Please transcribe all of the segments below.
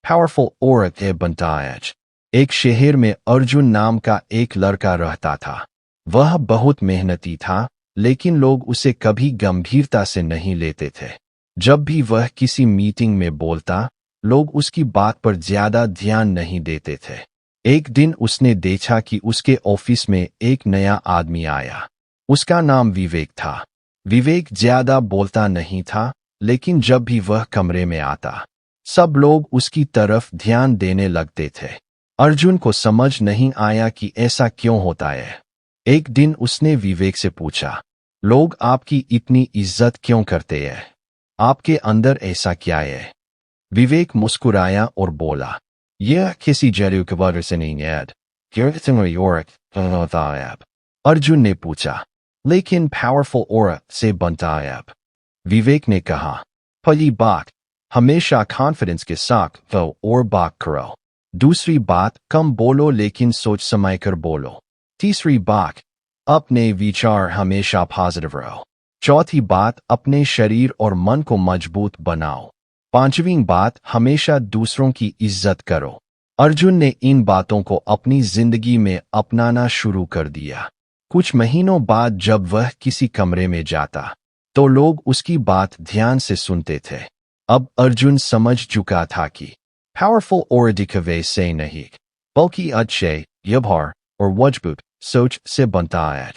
Powerful औरत ए बनतायज। एक शहर में अर्जुन नाम का एक लड़का रहता था। वह बहुत मेहनती था, लेकिन लोग उसे कभी गंभीरता से नहीं लेते थे। जब भी वह किसी मीटिंग में बोलता, लोग उसकी बात पर ज्यादा ध्यान नहीं देते थे। एक दिन उसने देखा कि उसके ऑफिस में एक नया आदमी आया। उसका नाम विवेक था। विवेक ज्यादा बोलता नहीं था, लेकिन जब भी वह कमरे में आता, सब लोग उसकी तरफ ध्यान देने लगते थे। अर्जुन को समझ नहीं आया कि ऐसा क्यों होता है। एक दिन उसने विवेक से पूछा, लोग आपकी इतनी इज्जत क्यों करते हैं? आपके अंदर ऐसा क्या है? विवेक मुस्कुराया और बोला, यह किसी जादू की वजह से नहीं है। अर्जुन ने पूछा, लेकिन पावरफुल औरत से बनता है। विवेक ने कहा, पहली बात, हमेशा कॉन्फिडेंस के साथ वो और बात करो। दूसरी बात, कम बोलो लेकिन सोच समझ कर बोलो। तीसरी बात, अपने विचार हमेशा पॉजिटिव रहो। चौथी बात, अपने शरीर और मन को मजबूत बनाओ। पांचवी बात, हमेशा दूसरों की इज्जत करो। अर्जुन ने इन बातों को अपनी जिंदगी में अपनाना शुरू कर दिया। कुछ महीनों बाद जब वह किसी कमरे में जाता, तो लोग उसकी बात ध्यान से सुनते थे। अब अर्जुन समझ चुका था कि पावरफुल और दिखावे से नहीं, बल्कि अच्छे व्यवहार और मजबूत सोच से बनता है।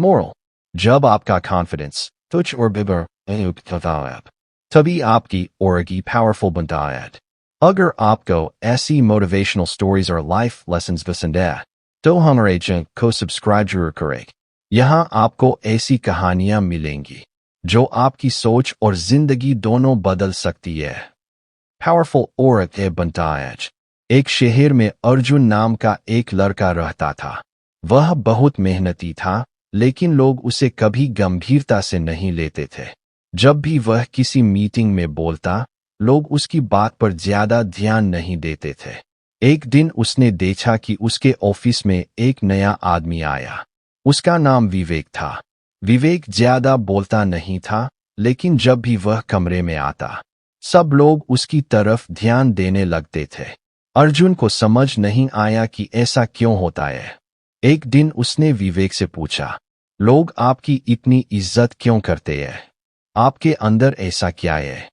मोरल, जब आपका कॉन्फिडेंस तुच्छ और बिबर तभी आपकी औरगी पावरफुल बनता है। अगर आपको ऐसी मोटिवेशनल स्टोरीज और लाइफ लेसन्स पसंद है, तो हमारे चैनल को सब्सक्राइब जरूर करें। यहाँ आपको ऐसी कहानियाँ मिलेंगी जो आपकी सोच और जिंदगी दोनों बदल सकती है। पावरफुल औरत ए बनतायज। एक शहर में अर्जुन नाम का एक लड़का रहता था। वह बहुत मेहनती था, लेकिन लोग उसे कभी गंभीरता से नहीं लेते थे। जब भी वह किसी मीटिंग में बोलता, लोग उसकी बात पर ज्यादा ध्यान नहीं देते थे। एक दिन उसने देखा कि उसके ऑफिस में एक नया आदमी आया। उसका नाम विवेक था। विवेक ज्यादा बोलता नहीं था, लेकिन जब भी वह कमरे में आता, सब लोग उसकी तरफ ध्यान देने लगते थे। अर्जुन को समझ नहीं आया कि ऐसा क्यों होता है। एक दिन उसने विवेक से पूछा, लोग आपकी इतनी इज्जत क्यों करते हैं? आपके अंदर ऐसा क्या है?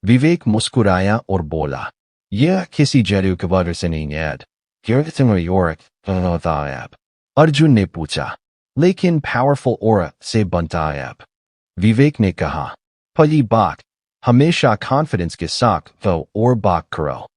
विवेक मुस्कुराया और बोला, यह किसी जादू की वजह से नहीं है। अर्जुन ने पूछा, लेकिन पावरफुल औरत से बनता है? विवेक ने कहा, पहली बात, हमेशा कॉन्फिडेंस के साथ वो और बात करो।